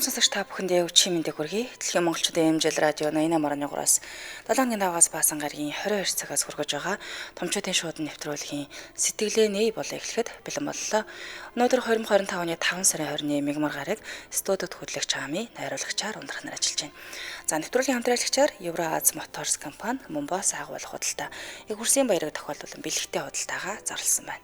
Сонсогч та бүхэндээ өчигдөр мэндийг хүргэе. Дэлхийн монголчуудын эмжил радио 88.3-аас 7-5-аас баасан гарагийн 22 цагаас хүргэж байгаа томчуудын шууд нэвтрүүлгийн сэтгэлээ нэй болоо эхлэхэд бэлэн боллоо. Өнөөдөр 2025 оны 5 сарын 20-ны мигмар гараг студид хөтлөгч Ами найруулагчаар ундрах нар ажиллаж байна. За нэвтрүүлгийн хамтраалагчаар Евроаз Моторс компани Момбас агуулгах худалдаа их хүрсийн баярыг тохиолдуулан бэлэгтэй худалдаагаа зарласан байна.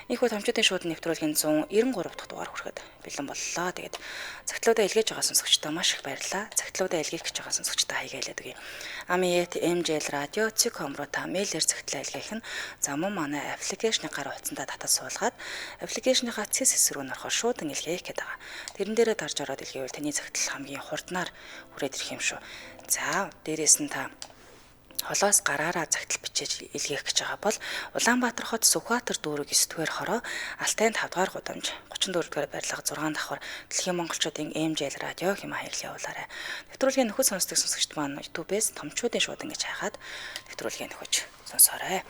Ийхүү томчуудын шууд нэвтрүүлгийн 193 дахь дугаар хүрэхэд бэлэн боллоо. Тэгээд цагтлуудаа илгээж байгаа сонсогчдоо маш их баярлалаа. Цагтлуудаа илгээх гэж байгаа сонсогчдоо хаягаалаад өгье. Amiet MJL радио цэг.com руу та мэйлээр цагтлаа илгээх нь мөн манай аппликейшны гар утсандаа татаж суулгаад аппликейшныхаа цэс хэсрүү нөрхөөр шуудан илгээх гэдэг байгаа. Тэрэн дээрээ дарж ороод илгээвэл таны цагтл хамгийн хурднаар хүрээд ирэх юм шүү. За, дээрээс нь та холоос гараараа цагтл бичиж илгээх гэж байгаа бол Улаанбаатар хот Сүхбаатар дүүрэг 9-р хороо Алтайн 5-р гудамж 34-р барилга 6 давхар Дэлхийн монголчуудын MJL радио хэмээн хайрлан явуулаарай. Нэвтрүүлгийн нөхөд сонсдог сонсогчд маань YouTube-ээс томчуудын шууд ингэж хайхаад нэвтрүүлгийн нөхөж сонсоорой.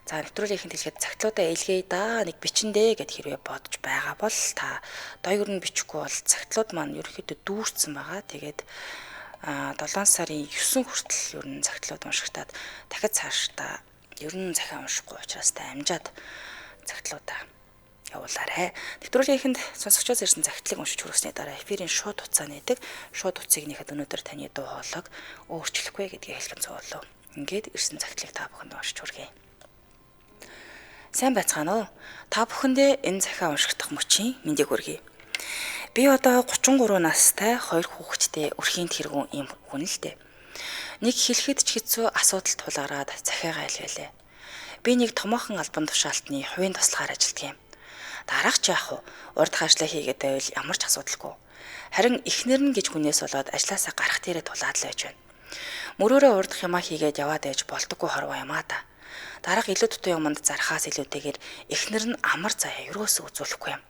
За нэвтрүүлгийнх нь хэлгээд цагтлуудаа илгээе да нэг бичэндээ гэд хэрвээ бодож байгаа бол та доёр нь бичихгүй бол цагтлууд маань ерөнхийдөө дүүрсэн байгаа. Тэгээд 7 сарын 9 хүртэл ер нь цагтлууд уншигтаад дахиад цаашдаа ер нь захиа уншихгүй учраас та амжаад цагтлуудаа явуулаарай. Нэвтрүүлгийнхэнд сонсогчоос ирсэн цагтлыг уншиж хүргэсний дараа эфирийн шууд хугацаа нээдэг. Шууд хугацааг нэхэд өнөөдөр таны дуу хоолойг өөрчлөхгүй гэдгийг хэлхэн цуулав. Ингээд ирсэн цагтлыг та бүхэнд уншиж хүргэе. Сайн байцгаана уу? Та бүхэндээ энэ захиа уншигдах мөчийн мэндийг хүргэе. Би одоо 33 настай 2 хүүхэдтэй өрхийн тэргүүн юм хүн л дээ. Нэг хэлэхэд ч хэцүү асуудал тулгараад захиагаа илгээлээ. Би нэг томоохон албан тушаалтны хувийн туслахаар ажилладаг юм. Дараах ч яах вэ? Урд хаашлаа хийгээд байвал ямар ч асуудалгүй. Харин эхнэр нь гэж хүнээс болоод ажилласаа гарах дээрээ тулаад л байж байна. Мөрөөрөө урдх юмаа хийгээд яваад ээж болдоггүй хорвоо юм аа та. Дараах илүү дутуу юмд зархаас илүүтэйгээр эхнэр нь амар заяа юусоо үзүүлэхгүй юм.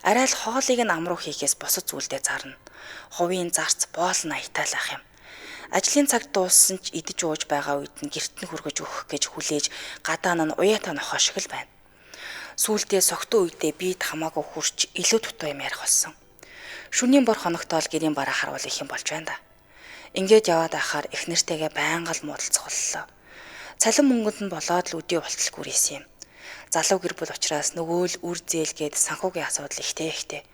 Арай л хоолыг нь ам руу хийхээс босод зүйлдээ зарна. Хувийн зарц боол нь аятайлах юм. Ажлын цаг дууссан ч идэж ууж байгаа үед нь гэрт нь хүргэж өгөх гэж хүлээж гадаа нь уяатаа нохоо шиг л байна. Сүүлдээ согтуу үедээ бид хамаагүй хурч илүү дутуу юм ярих болсон. Шөнийн бор хоногтоол гэрийн бараа харуул их юм болж байна да. Ингээд яваад байхаар их нэртэйгээ байнга л муудалцах боллоо. Цалин мөнгөнд нь болоод л өдөө болтол гүрийсэн юм. Залуу гэр бүл учраас нөгөө л үр зээлгээд санхүүгийн асуудал ихтэй.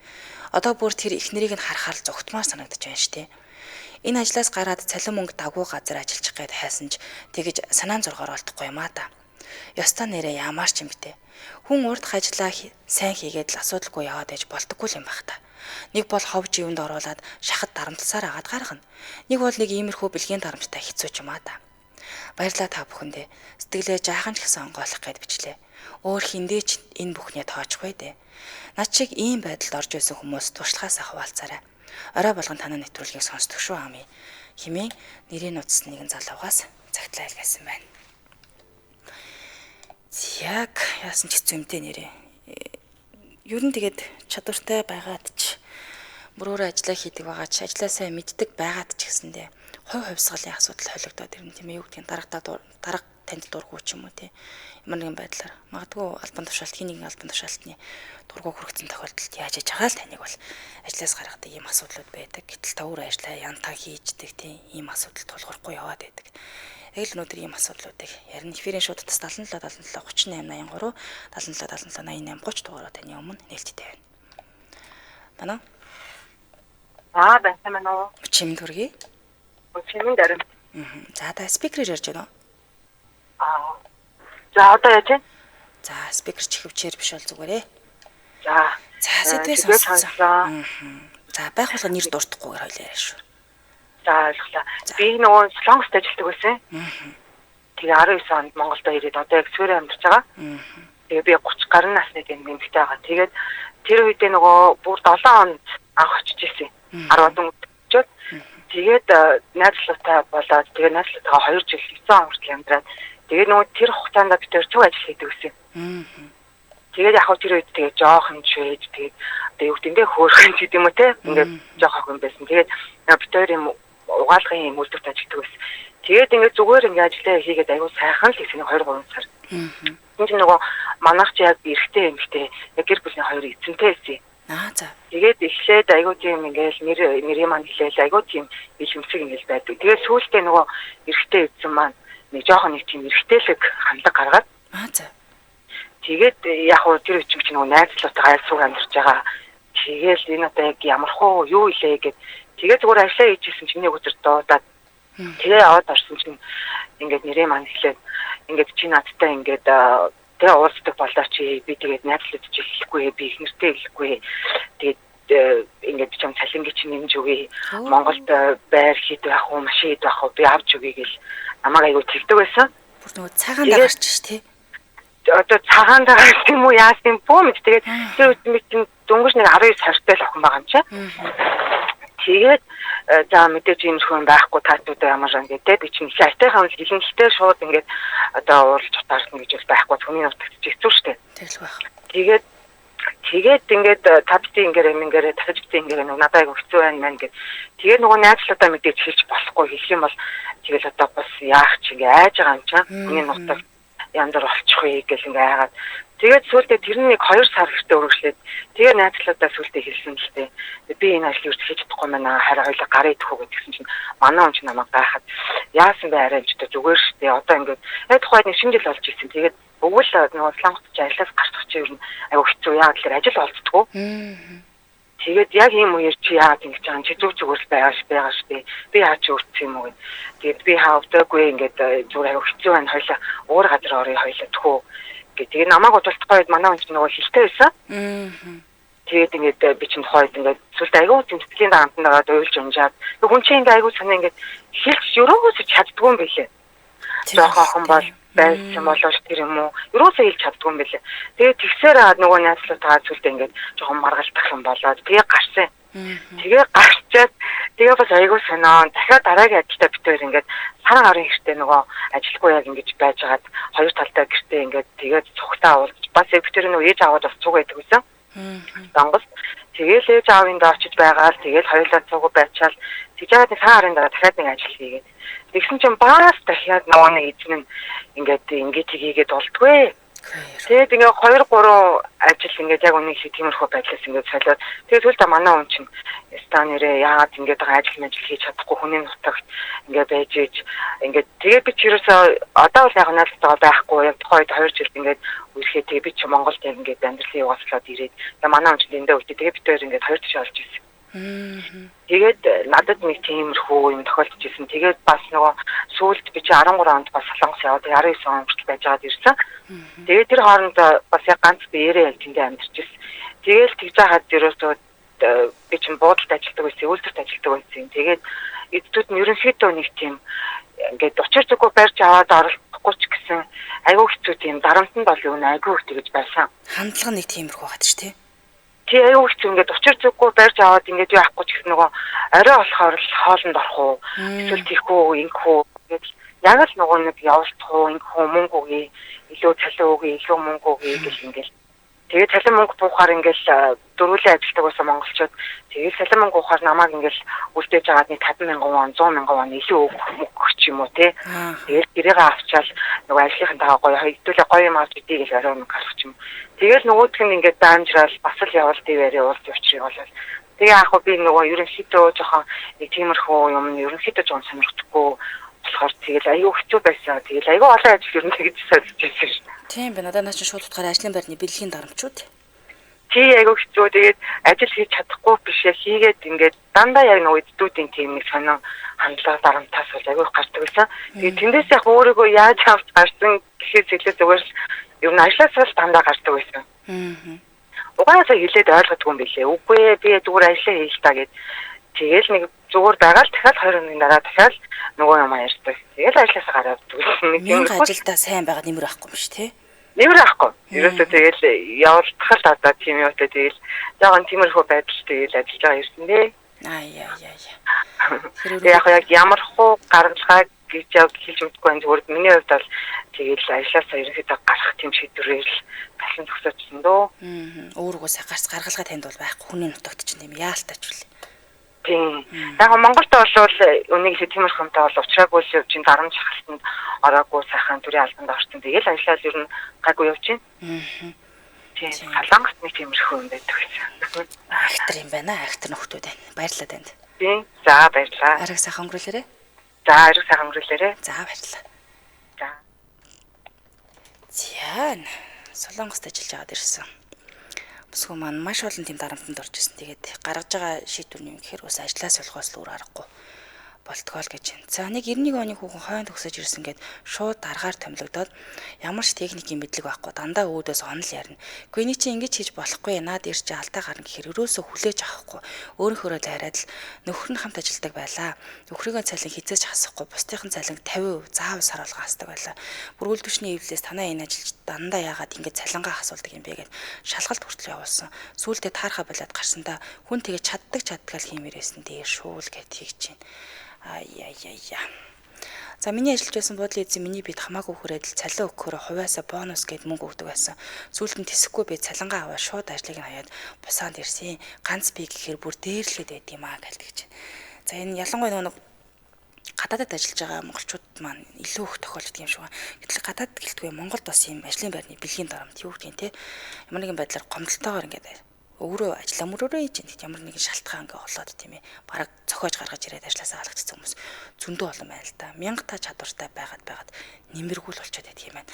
Одоо бүр тэр эхнэрийг нь харахаар зүгтмаар санагдаж байна штэ. Энэ ажлаас гараад цалин мөнгө дагуу газар ажиллах гээд хайсан ч тэгэж санаан зургаар олдохгүй юм аа та. Ёстой нэрээ ямар ч юм бтэ. Хүн урд ажиллаа сайн хийгээд л асуудалгүй яваад ээж болдоггүй юм байх та. Нэг бол хов живэнд оруулаад шахад дарамтласаар агаад гаргана. Нэг бол нэг иймэрхүү бэлгийн дарамттай хэцүү ч юм аа та. Баярлалаа та бүхэндээ. Сэтгэлээ жаахан ч гэсэн онгойлох гээд бичлээ. Өөр хиндээ ч энэ бүхнээ тоочгүй дээ. Над шиг ийм байдалд орж байсан хүмүүс туршлагаас хаваалцаарай. Орой болгон танаа нэвтрүүлгийг сонсдог шүү Ами. Химээ нэрийн утас нэгэн залуугаас цагтлаа илгээсэн байна. Яг яасан ч хэцүү юмтэй нэрээ. Ер нь тэгээд чадвартай байгаад ч бүрөөр ажиллаа хийдэг байгаа ч ажиллаа сайн мэддэг байгаад ч гэсэндээ хувьсгалын асуудал холигдоод ирнэ тийм ээ. Юу гэдгийг дарга танд дургуй ч юм уу тийм ямар нэгэн байдлаар магадгүй албан тушаалт хин нэгэн албан тушаалтны дургуй хүргэсэн тохиолдолд яаж хийж байгаа л таныг бол ажлаас гаргадаг ийм асуудлууд байдаг. Гэтэл та өөр ажлаа янтаа хийждэг тийм ийм асуудал тулгарахгүй яваад байдаг. Яг л өнөөдөр ийм асуудлуудыг ярина. Эфирийн шууд тас 77 77 38 83 77 77 88 30 дугаараар таны өмнө нээлттэй байна. Манай байна уу? Чимд хүргэе. Чимд дарам. За та спикерээр ярьж байна уу? За одоо яаж вэ? За спикер чихвчээр биш бол зүгээрээ. За сэдвээс сонсон. За байх болго нэр дуртахгүйгээр хоёлаа яриа шүү. За ойлголоо. Би нөгөө Солонгост ажилладаг байсан. Тэгээ 19 онд Монголд ирээд одоо яг Цэвэр амьдарч байгаа. Тэгээ би 30 гаруй насны нэмэгтэй байгаа. Тэгээд тэр үедээ нөгөө бүр 7 онд анх очиж ирсэн. 10 он өчөөд тэгээд найзлуутай болоод тэгээ найзлуутайгаа 2 жил 9 он хүртэл амьдраад тэгээ нөгөө тэр хугацаанд бид төр цуг ажил хийдэг гэсэн. Тэгээд яг хөө тэр үед тэгээд жоохон швед тэгээд одоо юу гэдэг хөөрхөн ч гэдэм үү те ингээд жоохон хүн байсан. Тэгээд бид хоёр юм угаалгын юм үйлдвэрт ажилладаг байсан. Тэгээд ингээд зүгээр ингээд ажиллаа хийгээд аягүй сайхан л хийсэн 2-3 сар. Энд нөгөө манайх ч яг эрэгтэй эмэгтэй яг гэр бүлийн хоёр эзэнтэй байсан. За. Тэгээд эхлээд аягүй тийм ингээд нэрийн маань хэлээл аягүй тийм бэлэмсэг ингээд байдаг. Тэгээд сүүлдээ нөгөө эрэгтэй эзэн маань нэг жоохон нэг тийм эрэгтэйлэг хандлага гаргаад За. тэгээд яг хөө тэр үчим чинь нөгөө найзлуудаа айлсууг амьдарч байгаа. Тэгээл энэ одоо яг ямархуу юу илээ гэд тэгээд зүгээр ажиллаа хийжсэн чинь нэг өдөр дуудаад тэгээ аваад орсон чинь ингээд нэрээ маань хэлээд ингээд чи надтай ингээд тэгээ уулздаг болоо чи би тэгээд найзлууд чи хэлэхгүй би их нэртэй хэлэхгүй тэгээд ингээд би чам цалингийн чинь нэмж өгье Монголд байр хэд байх уу машин хэд байх уу би авч өгье гэл намайг аягүй тэгдэг байсан. Бүр нөгөө цагаан дагарч ш тий. Одоо цагаан дагарч юм уу яасан бөө мэд тэгээд тэр үед чинь дөнгөж нэг 19 сартай л охин байгаа юм чи. Тэгээд за мэдээж юм хүн байхгүй таатуудаа ямар ингээд би чинь айтайхан хилэнхтэй шууд ингээд одоо уулж утаарсан гэж байхгүй хүний нутагт хэцүү штэ. Тэгэл байх. Тэгээд ингээд тавцын ингээд дахиж битэн ингээд надад айгу хэцүү байна мэн гэд. Тэгээд нөгөө найзлуудаа мэдээж хэлж болохгүй хэлэх юм бол тэгэл одоо бас яах ч ингээд айж байгаа юм чам. Хүний нутагт яндар олчих вэ гэж ингээд айгаад. Тэгээд сүүлдээ тэр нэг 2 сар гэртээ өргөжлээд тэгээ найзлуудаа сүүлдээ хэлсэн л дээ. Би энэ ажлыг үргэлж хийж чадахгүй байна. Хараа хоёлаа гараа идэхгүй гэдгсэн чинь манай хүн чинь намайг гайхаад яасан бэ арай ч зүгээр шүү дээ. Одоо ингээд яг тухайд нэг шинэ жил болж ирсэн. Тэгээд өгвөл нөгөө Солонгост ажиллаж гарах чинь ер нь аюу хэцүү яа гэхээр ажил олцдгоо. Тэгээд яг ийм үеэр чи яагаад ингэж байгаа юм чи зүгээр л байгаа шүү дээ. Би яаж өөрчлөх юм уу гэд. Тэгээд би хаавдаггүй ингээд зүгээр аюу хэцүү байна. Хоёлаа уур газар орё хоёлаа тхөө. Тэгээд намайг удалдахгүй үед манай хүн чинь нөгөө хилтэй байсан. Тэгээд ингээд би чинь хойд ингээд сүлд аягүй тэмцлийн даамтнаад уйлж унжаад хүн чинь ингээд аягүй санаа ингээд хэлж өрөөгөөс чаддгүй юм билээ. Жохон хон бол байсан болооч тэр юм уу өрөөсөө хэлж чаддгүй юм билээ. Тэгээд тэгсээр нөгөө найзлуудаа сүлд ингээд жохон маргалдах юм болоод тэгээ гарсан. Тэгээ гарчаад тэгээ бас аягүй санаа дахиад дараагийн ажилдаа битээр ингээд сар гарын гэртээ нөгөө ажилгүй яг ингэж байж хагаад хоёр талдаа гэртээ ингээд тэгээд цугтаа уулж бас битээр нөгөө ээж аваад бас цуг байдаг гэсэн. Донгос тэгээл ээж аавын даа очиж байгаад тэгээл хоёулаа цуг байчаал тэгж яагаад нэг сар гарын дараа дахиад нэг ажил хийгээд тэгсэн чинь бас дахиад нөгөө нэг эзэн нь ингээд хийгээд болтгүй. Тэгээд ингээ 2-3 ажил ингээд яг үнийг шиг тиймэрхүү байдлаас ингээд солиод тэгээд сүүлдээ манай хүн чинь станерээ яагаад ингээд байгаа ажил хийж чадахгүй хүний нутагт ингээд байж ээж ингээд тэгээд би ч ерөөсөө одоо бол яг наалтайгаа байхгүй яг тухайд 2 жил ингээд үерхээ тэгээд би ч Монголд яг ингээд амьдралын явааслаад ирээд манай хүн чинь эндээ үлдээ тэгээд бид хоёр ингээд 2 жил олж ирсэн. Тэгээд надад нэг тиймэрхүү юм тохиолдож ирсэн. Тэгээд бас нөгөө сүүлд би чи 13 онд бас Солонгос яваад 19 он хүртэл байж байгаад ирсэн. Тэгээд тэр хооронд бас яг ганц биеэрээ яг тэндээ амьдарч ирсэн. Тэгээл тэгж хаад ерөөсөө би чи буудалд ажилладаг байсан, үйлдвэрт ажилладаг байсан. Тэгээд эддүүд нь ерөнхийдөө нэг тийм ингээд учир зүгөө барьж аваад оролцохгүй ч гэсэн айгүй хэцүү тийм дарамтнд бол юу нэ айгүй их тэгж байсан. Хандлага нэг тиймэрхүү хаад ч тий. Тий аюу хэцүү ингээд учир зүггүй барьж аваад ингээд юу ахгүй ч гэсэн нөгөө орой болохоор л хоолнд орох уу эсвэл тийхүү инхүү ингээд яг л нөгөө нэг явуулах уу инхүү мөнгө өгье илүү цалин өгье илүү мөнгө өгье гэх ингээд тэгээд цалин мөнгө буухаар ингээд дөрвөлээ ажилтдаг байсан монголчууд тэгээд цалин мөнгө буухаар намайг ингээд үлдээж аваад нэг 50,000 вон 100,000 вон илүү өгөх ч юм уу тий тэгээд тэрийг авчаал нөгөө ажлынхантайгаа гоё хэдүүлээ гоё юм авч идэх гэж орой мөнгө гаргах ч юм. Тэгэл нөгөөх нь ингээд даамжраал бас л явуулт ивэрээ уулз явчих болол. Тэгээ яг би нөгөө ерөнхийдөө жоохон нэг тиймэрхүү юм ерөнхийдөө жоон сонирхдаггүй болохоор тэгэл аюу хэцүү байсан. Тэгэл аюу олон ажил ер нь тэгж солиж ирсэн шүү. Тийм байна. Надад наач шууд утгаар ажлын байрны бэлгийн дарамтчууд. Тий аюу хэцүү тэгээд ажил хийж чадахгүй бишээ хийгээд ингээд дандаа яг нөгөө эддүүдийн тийм нэг сонин хандлага дарамтаас бол аюу гардаг байсан. Тэгээд тэндээс яг өөрийгөө яаж авч гарсан гэхээс илүү зүгээр ер нь ажлаасаа л дандаа гардаг байсан. Угаасаа хэлээд ойлгодгүй юм билээ. Үгүй ээ би зүгээр ажиллаа хийх та гэд. Тэгэл нэг зүгээр дагаал дахиад 2 өдрийн дараа дахиад нөгөө юм ярьдаг. Тэгэл ажлаасаа гараад дүүлсэн нэг юм ажилдаа сайн байгаа нэмэр авахгүй юм шүү тий. Нэмэр авахгүй. Ерөөсөө тэгэл явуултахал одоо тийм явуултаа тэгэл жоохон тиймэрхүү байдал тэгэл ажиллаж байгаа юм дээ. Аа яа. Яг ямар хуу гаргалгааг гэж яг хэлж өгдөггүй энэ зүгээр миний хувьд бол тэгэл ажилласаа ерөнхийдөө гарах тийм шийдвэрээр л талан зогсоочсон дөө. Өөрөөгөө гаргалгаа танд бол байхгүй хүний нутагт ч юм яалтаач үлээ. Тийм. Яг Монголд бол үнийг хэлэх тиймэрхэмтэй бол уучраагүй л явж ин дарамт шахалтанд ороогүй сайхан төрийн албанд орсон. Тэгэл ажиллаад ер нь гайгүй явж байна. Тийм. Солонгост нэг тиймэрхүү юм байдаг гэсэн. Актер юм байна. Актер нөхдүүд байна. Баярлалаа танд. Тийм. За баярлалаа. Ариг сайхан өнгөрүүлээрэй. За ариг сайхан өнгөрүүлээрэй. За баярлалаа. За. Зяан. Солонгост ажиллаж аваад ирсэн. Бүсгүй маань маш олон тийм дарамтанд орж ирсэн. Тэгээд гаргаж байгаа шийдвэр нь юм гэхээр ус ажлаас болохоос л үр аргагүй болтгоо л гэж байна. За нэг 91 оны хүүхэн хойно төгсөж ирсэн гэд шууд даргаар томилогдоод ямар ч техникийн мэдлэг байхгүй дандаа өөдөөс онол ярина. Гэхдээ энийг чи ингэж хийж болохгүй наад ирж алдаа гарна гэхээр өрөөсөө хүлээж авахгүй өөрийнхөө л хараад л нөхөр нь хамт ажилладаг байлаа. Нөхрийнхөө цалин хизээч хасахгүй бусдынхын цалин 50% заавал саруулга хасдаг байлаа. Бүргүүл түвшний эвлэлээс танаа энэ ажилч дандаа яагаад ингэж цалингаа асуулдаг юм бэ гэд шалгалт хүртэл явуулсан. Сүүлдээ таархаа болоод гарсандаа хүн тэгээ чаддаг л хиймээрсэн дээр шүүл гэд хийж чинь. Аяя. За миний ажиллаж байсан буудлын эзэн миний бид хамаагүй хүрээд л цалин өгөхөөр хувьяасаа бонус гэд мөнгө өгдөг байсан. Сүүлд нь тэсэхгүй би цалингаа аваад шууд ажлыг нь хаяад бусаад ирсэн. Ганц би гэхээр бүр дээрлээд байд юм аа гэлдэг чинь. За энэ ялангуяа нэг гадаадд ажиллаж байгаа монголчууд маань илүү их тохиолддог юм шиг байна. Гэтэл гадаадд гэлтгүй Монголд бас ийм ажлын байрны бэлгийн дарамт юу гэх юм те. Ямар нэгэн байдлаар гомдолтойгоор ингээд өөрөө ажиллаа мөрөөрөө хийж энэ ямар нэгэн шалтгаан ингээ олоод тийм ээ бараг цохиож гаргаж ирээд ажилласаа халагдсан хүмүүс зөндөө олон байна л да. 1000 та чадвартай байгаад нэмэргүүл болчиход байдаг юм байна.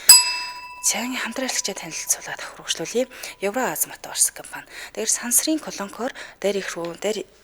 Цааны хамтраалагчаа танилцуулаад хөрвүүлээ. Евроаз Моторс компани. Тэр сансрын колонкоор дээр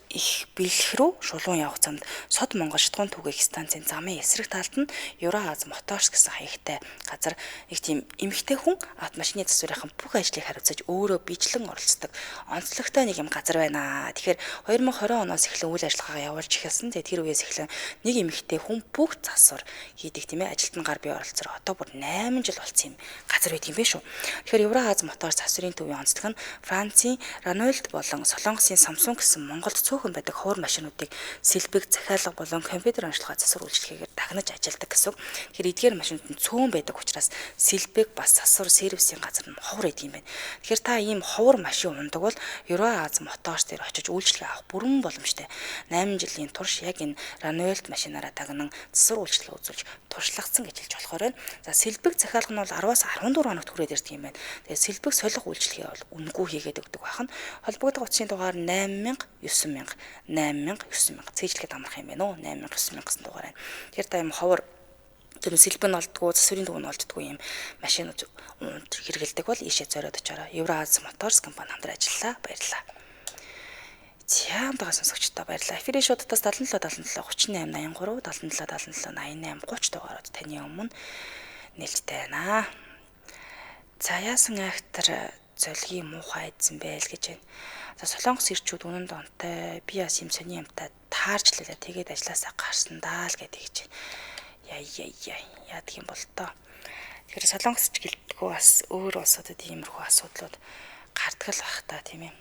их бэлэх рүү шулуун явах замд Сод Монгол шатгуун түгээх станцын замын эсрэг талд нь Евроаз Моторс гэсэн хаягтай газар нэг тийм эмэгтэй хүн автомашины засварынхан бүх ажлыг хариуцаж өөрөө бичлэн оролцдог онцлогтой нэг юм газар байна. Тэгэхээр 2020 оноос эхлэн үйл ажиллагаагаа явуулж эхэлсэн. Тэгээд тэр үеэс эхлэн нэг эмэгтэй хүн бүх засвар хийдэг тийм ээ. Ажилтны гар бие оролцоор одоо бүр 8 жил болсон юм газар байдаг юм биш үү. Тэгэхээр Евроаз Моторс засварын төвийн онцлог нь Францын Renault болон Солонгосын Samsung гэсэн Монголд цөөхөн байдаг хуур машинуудыг сэлбэг захиалга болон компьютер онцлогоо засвар үйлчлэгээр дагнаж ажилладаг гэсэн. Тэгэхээр эдгээр машинууд нь цөөн байдаг учраас сэлбэг бас засвар сервисийн газар нь ховор байдаг юм байна. Тэгэхээр та ийм ховор машин ундаг бол Евроаз Моторс дээр очиж үйлчлэгээ авах бүрэн боломжтой. 8 жилийн турш яг энэ Renault машинаараа дагнан засвар үйлчлэгээ үзүүлж туршлагацсан гэж хэлж болохоор байна. За сэлбэг захиалга нь бол 10-аас 14 хоногт хүрээд ирдэг юм байна. Тэгээд сэлбэг солих үйлчлэгээ бол үнэгүй хийгээд өгдөг бахан. Холбогдох утасны дугаар 8000 9000 8000 9000 цээжлэхэд амрах юм байна уу 8000 9000 гэсэн дугаар байна. Тэгэхээр та юм ховор тэр сэлбэг нь олддгоо засварын дуг нь олддгоо юм машинууд хэрэгэлдэг бол ийшээ зориод очоороо Евроаз Моторс компани хамтран ажиллалаа. Баярлалаа. Цаамтайгаа сонсогчдоо баярлалаа. Эфирийн шуудтаас 77 77 38 83 77 77 88 30 дугаарууд таны өмнө нээлттэй байна. За яасан актер зөлгийн муухай эзэн байл гэж байна. За Солонгос ирчүүд үнэн донтой би бас юм сони юмтай таарч лээ. Тэгээд ажилласаа гарсан даа л гэдэг чинь. Яадаг юм бол тоо. Тэгэхээр Солонгосч гэлтгүү бас өөр улсуудад иймэрхүү асуудлууд гардаг л бах та тийм ээ.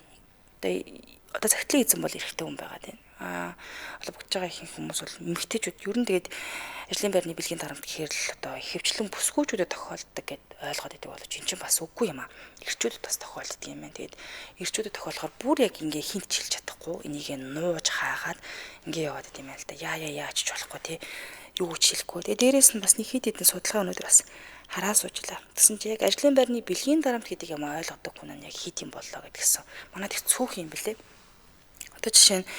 Одоо захидлын эзэн бол эрэгтэй хүн байгаад байна. Холбогдож байгаа ихэнх хүмүүс бол эмэгтэйчүүд ер нь тэгээд ажлын байрны бэлгийн дарамт гэхээр л одоо ихэвчлэн бүсгүүчүүдэд тохиолддог гэд ойлгоод идэг боловч энэ чинь бас үгүй юм аа. Ирчүүдэд бас тохиолддог юм байна. Тэгээд ирчүүдэд тохиолохоор бүр яг ингээ хинт чилж чадахгүй энийг нууж хаагаад ингээ яваад идэм байл та. Яач болохгүй тий. Юу ч хэлэхгүй. Тэгээд дээрээс нь бас нэг хэд хэдэн судалгаа өнөдөр бас хараа суучлаа. Тэгсэн чи яг ажлын байрны бэлгийн дарамт гэдэг юм ойлгодог хүн нь яг хит юм боллоо гэдгсэн. Манайд их цөөх юм бэлээ. Одоо жишээ нь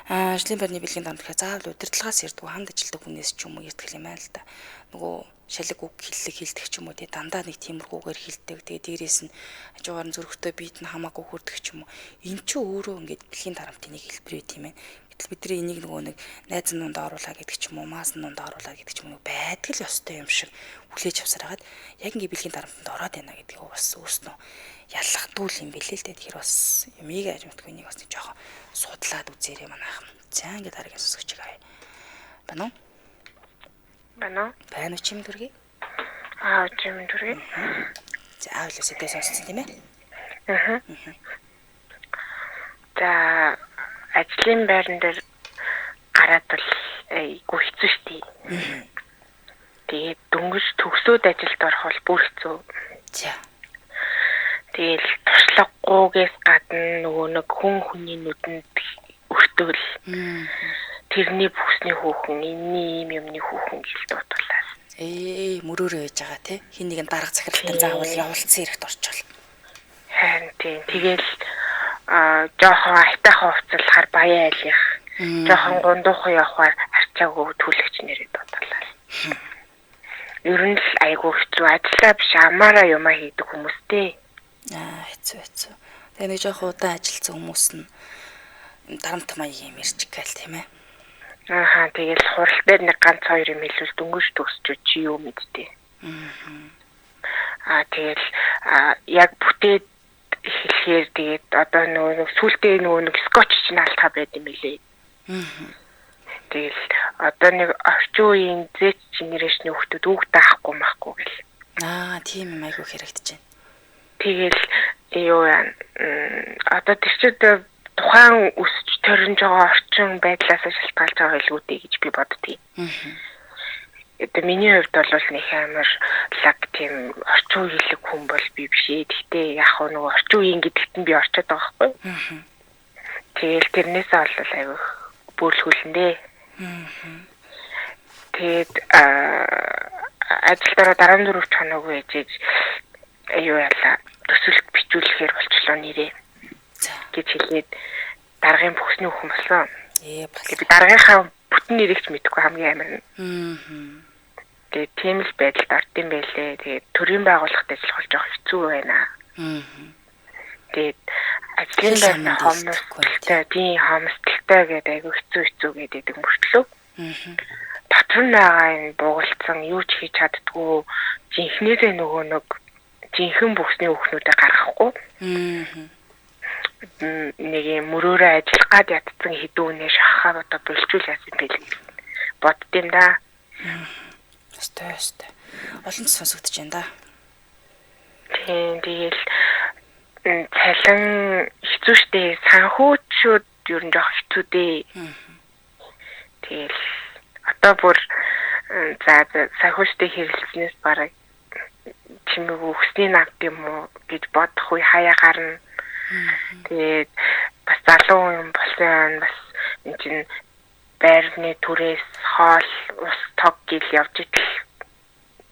ажлын байрны бэлгийн дарамт гэхээр заавал удирдлагаас ирдэг ханд ажилтдаг хүнээс ч юм уу ирдэг юм байна л да. Нөгөө шалэг үг хилдэг ч юм уу тий дандаа нэг тиймэрхүүгээр хилдэг. Тэгээ дээрээс нь хажуугаар нь зөрөгтэй биед нь хамаагүй хүрдэг ч юм уу. Эн чи өөрөө ингээд бэлгийн дарамтын нэг хэлбэр байт юм байна. Гэтэл бидний энийг нөгөө нэг найз нунд оруулаа гэдэг ч юм уу, маас нунд оруулаа гэдэг ч юм уу байдаг л ёстой юм шиг хүлээж авсараад яг ингээд бэлгийн дарамтанд ороод байна гэдгийг бас өөрснөө яллах дүүл юм бэлээ л дээ. Тэгэхээр бас юмыг ажим утгүй нэг бас нэг жоохон судлаад үзээрэй манайхан. За ингээд дараагийн сонсогч гай. Байна уу? Байна уу чим дүргий? Чим дүргий. За авласаа сонссон тийм ээ. За ажлын байран дээр гараад бол айгу хэцүү штий. Тэгээд дөнгөж төгсөөд ажилд орох бол бүр хэцүү. За. Тэгэл туршлагагүйгээс гадна нөгөө нэг хүний нүдэнд өртөөл. Тэрний бүсний хүүхэн, энэний юмны хүүхэн гэж дуудуулаад. Мөрөөрөө яж байгаа тий. Хин нэгэн дарга захиралтын заавал явуулсан хэрэгт орчвол. Харин тийм. Тэгэл жоохон айтайхан хувцалахаар баяа айлих. Жоохон гундуухан явахаар арчаагүй түлэгч нэрээ дуудуулаад. Ер нь л айгүй хэцүү ажиллаа биш амаараа юмаа хийдэг хүмүүстэй. Хэцүү. Тэгээ нэг жоох удаан ажилласан хүмүүс нь дарамт маягийн юм ирчих гээл тийм ээ. Тэгэл хурал дээр нэг ганц хоёр юм хэлвэл дөнгөж төгсч чи юу мэдтээ. Тэгэл яг бүтээд хэлэхээр тэгээд одоо нөгөө сүултээ нөгөө скотч чинь алдхаа байд юм билээ. Тэгэл одоо нэг орчин үеийн Z генерашны хүмүүс үг даахгүй махгүй гэл. Тийм юм айгүй хэрэгдэж байна. Тэгэл юу яа одоо тэр чинь тухайн өсч төрнж байгаа орчин байдлаас шалтгаалж байгаа илгүүдэй гэж би боддгийг. Одоо миний хувьд бол нэг амар лаг тийм орчин үеийн хүн бол би биш ээ. Гэхдээ яг нөгөө орчин үеийн гэдэгт нь би орчод байгаа байхгүй. Тэгэл тэрнээсээ бол айгүй бөөлхүүлэндээ. Тэгээд ажилдаа 14 чанаагүй ээжээж юу яла төсөлт бичүүлэхээр болчлоо нэрээ. Гэж хэлээд даргын бүхсний хүн болсон. Би даргынхаа бүтэн нэрийг ч мэдэхгүй хамгийн амар нь. Тэгээд тийм л байдалд орд юм байлээ. Тэгээд төрийн байгууллагад ажиллах болж байгаа хэцүү байна. Тэгээд ажлын байрны хомсдолтой, тийм хомсдолтой гэдэг айгүй хэцүү гэдэг мөртлөө. Дотор нь байгаа энэ буугалцсан юу ч хийж чаддгүй жинхнээсээ нөгөө нэг жинхэнэ бүхсний хүүхнүүдээ гаргахгүй. Нэг юм мөрөөрөө ажиллах гад ятцсан хідүүнээ шахахаа одоо бэлчүүл яасан бэл боддtiin да. Өстэй. Олон сонсогдож байна да. Тийм тэгэл цалин хэцүү шттэ санхүүчүүд ер нь жоох хэцүү дээ. Тэгэл одоо бүр за санхүүчтэй хэрэглэснээс бараг чимээг өсний навд юм уу гэж бодох үе хаяа гарна. Тэгээд бас залуу юм болсон бас энэ чинь байрны түрээс хоол ус тог гэл явж идэл